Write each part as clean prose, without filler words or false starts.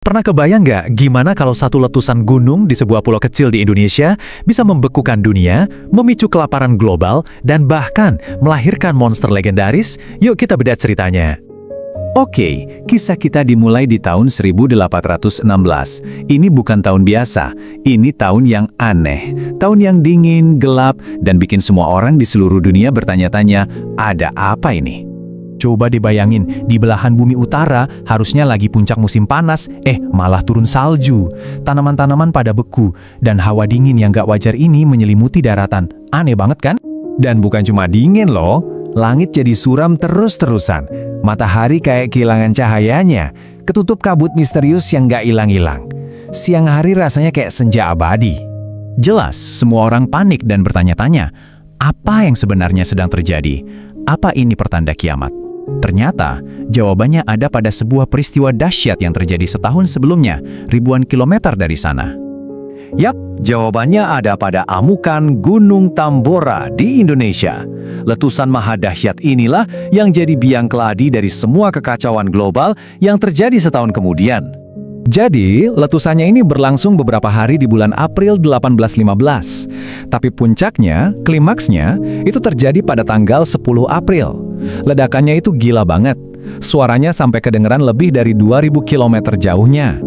Pernah kebayang nggak gimana kalau satu letusan gunung di sebuah pulau kecil di Indonesia bisa membekukan dunia, memicu kelaparan global, dan bahkan melahirkan monster legendaris? Yuk kita bedah ceritanya. Oke, kisah kita dimulai di tahun 1816. Ini bukan tahun biasa, ini tahun yang aneh. Tahun yang dingin, gelap, dan bikin semua orang di seluruh dunia bertanya-tanya, ada apa ini? Coba dibayangin, di belahan bumi utara harusnya lagi puncak musim panas, malah turun salju. Tanaman-tanaman pada beku, dan hawa dingin yang gak wajar ini menyelimuti daratan. Aneh banget kan? Dan bukan cuma dingin loh, langit jadi suram terus-terusan. Matahari kayak kehilangan cahayanya, ketutup kabut misterius yang gak hilang-hilang. Siang hari rasanya kayak senja abadi. Jelas, semua orang panik dan bertanya-tanya, apa yang sebenarnya sedang terjadi? Apa ini pertanda kiamat? Ternyata, jawabannya ada pada sebuah peristiwa dahsyat yang terjadi setahun sebelumnya, ribuan kilometer dari sana. Yap, jawabannya ada pada amukan Gunung Tambora di Indonesia. Letusan maha dahsyat inilah yang jadi biang keladi dari semua kekacauan global yang terjadi setahun kemudian. Jadi, letusannya ini berlangsung beberapa hari di bulan April 1815. Tapi puncaknya, klimaksnya, itu terjadi pada tanggal 10 April. Ledakannya itu gila banget. Suaranya sampai kedengeran lebih dari 2000 km jauhnya.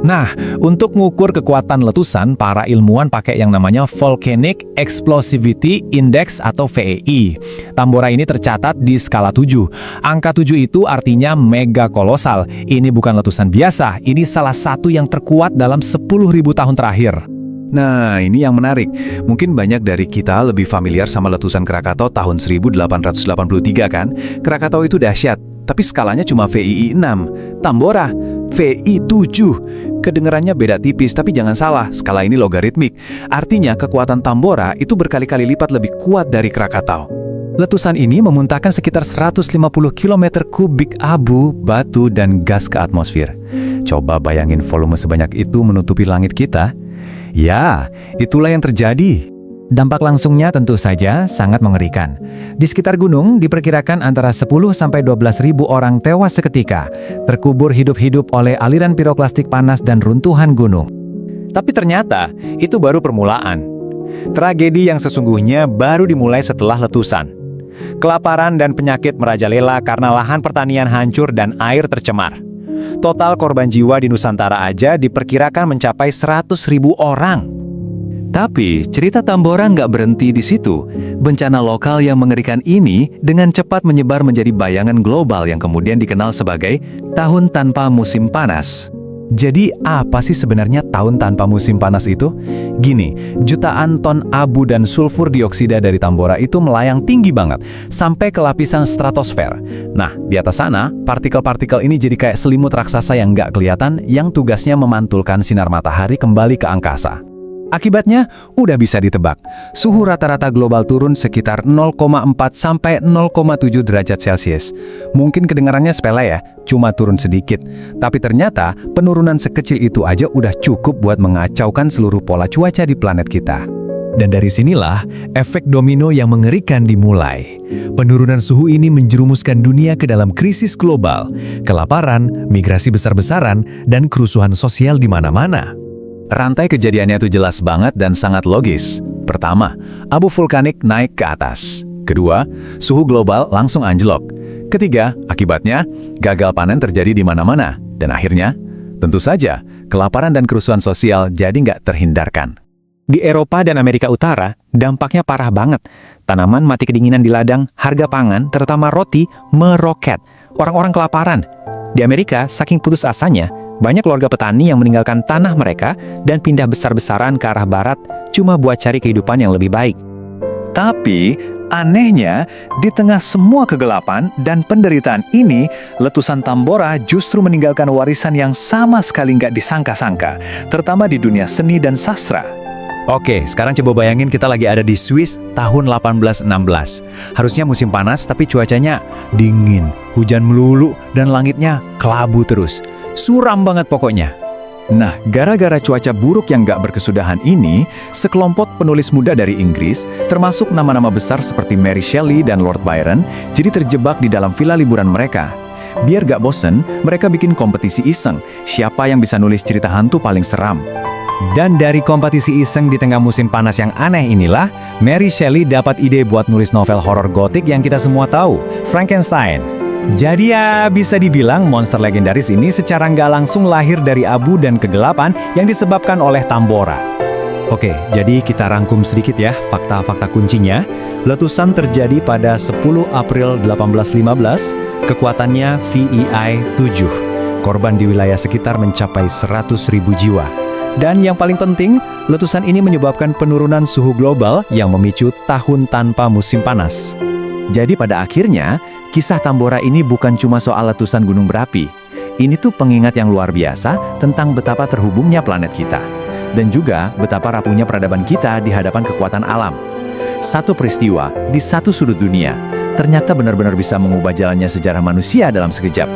Nah, untuk mengukur kekuatan letusan, para ilmuwan pakai yang namanya Volcanic Explosivity Index atau VEI. Tambora ini tercatat di skala 7. Angka 7 itu artinya mega kolosal. Ini bukan letusan biasa, ini salah satu yang terkuat dalam 10.000 tahun terakhir. Nah, ini yang menarik. Mungkin banyak dari kita lebih familiar sama letusan Krakatau tahun 1883 kan? Krakatau itu dahsyat, tapi skalanya cuma VEI 6. Tambora, VEI 7. Kedengarannya beda tipis, tapi jangan salah, skala ini logaritmik. Artinya kekuatan Tambora itu berkali-kali lipat lebih kuat dari Krakatau. Letusan ini memuntahkan sekitar 150 km kubik abu, batu, dan gas ke atmosfer. Coba bayangin volume sebanyak itu menutupi langit kita. Ya, itulah yang terjadi. Dampak langsungnya tentu saja sangat mengerikan. Di sekitar gunung diperkirakan antara 10–12 ribu orang tewas seketika, terkubur hidup-hidup oleh aliran piroklastik panas dan runtuhan gunung. Tapi ternyata itu baru permulaan. Tragedi yang sesungguhnya baru dimulai setelah letusan. Kelaparan dan penyakit merajalela karena lahan pertanian hancur dan air tercemar. Total korban jiwa di Nusantara aja diperkirakan mencapai 100.000 orang. Tapi cerita Tambora nggak berhenti di situ. Bencana lokal yang mengerikan ini dengan cepat menyebar menjadi bayangan global yang kemudian dikenal sebagai tahun tanpa musim panas. Jadi apa sih sebenarnya tahun tanpa musim panas itu? Gini, jutaan ton abu dan sulfur dioksida dari Tambora itu melayang tinggi banget, sampai ke lapisan stratosfer. Nah, di atas sana, partikel-partikel ini jadi kayak selimut raksasa yang nggak kelihatan, yang tugasnya memantulkan sinar matahari kembali ke angkasa. Akibatnya, udah bisa ditebak, suhu rata-rata global turun sekitar 0,4 sampai 0,7 derajat Celcius. Mungkin kedengarannya sepele ya, cuma turun sedikit. Tapi ternyata, penurunan sekecil itu aja udah cukup buat mengacaukan seluruh pola cuaca di planet kita. Dan dari sinilah, efek domino yang mengerikan dimulai. Penurunan suhu ini menjerumuskan dunia ke dalam krisis global, kelaparan, migrasi besar-besaran, dan kerusuhan sosial di mana-mana. Rantai kejadiannya itu jelas banget dan sangat logis. Pertama, abu vulkanik naik ke atas. Kedua, suhu global langsung anjlok. Ketiga, akibatnya gagal panen terjadi di mana-mana. Dan akhirnya, tentu saja, kelaparan dan kerusuhan sosial jadi nggak terhindarkan. Di Eropa dan Amerika Utara, dampaknya parah banget. Tanaman mati kedinginan di ladang, harga pangan, terutama roti, meroket. Orang-orang kelaparan. Di Amerika, saking putus asanya, banyak keluarga petani yang meninggalkan tanah mereka dan pindah besar-besaran ke arah barat cuma buat cari kehidupan yang lebih baik. Tapi, anehnya, di tengah semua kegelapan dan penderitaan ini, letusan Tambora justru meninggalkan warisan yang sama sekali nggak disangka-sangka, terutama di dunia seni dan sastra. Oke, sekarang coba bayangin kita lagi ada di Swiss tahun 1816. Harusnya musim panas, tapi cuacanya dingin, hujan melulu, dan langitnya kelabu terus. Suram banget pokoknya. Nah, gara-gara cuaca buruk yang gak berkesudahan ini, sekelompok penulis muda dari Inggris, termasuk nama-nama besar seperti Mary Shelley dan Lord Byron, jadi terjebak di dalam villa liburan mereka. Biar gak bosen, mereka bikin kompetisi iseng, siapa yang bisa nulis cerita hantu paling seram. Dan dari kompetisi iseng di tengah musim panas yang aneh inilah, Mary Shelley dapat ide buat nulis novel horor gotik yang kita semua tahu, Frankenstein. Jadi ya, bisa dibilang monster legendaris ini secara nggak langsung lahir dari abu dan kegelapan yang disebabkan oleh Tambora. Oke, jadi kita rangkum sedikit ya fakta-fakta kuncinya. Letusan terjadi pada 10 April 1815, kekuatannya VEI 7. Korban di wilayah sekitar mencapai 100.000 jiwa. Dan yang paling penting, letusan ini menyebabkan penurunan suhu global yang memicu tahun tanpa musim panas. Jadi pada akhirnya, kisah Tambora ini bukan cuma soal letusan gunung berapi. Ini tuh pengingat yang luar biasa tentang betapa terhubungnya planet kita. Dan juga betapa rapuhnya peradaban kita di hadapan kekuatan alam. Satu peristiwa di satu sudut dunia, ternyata benar-benar bisa mengubah jalannya sejarah manusia dalam sekejap.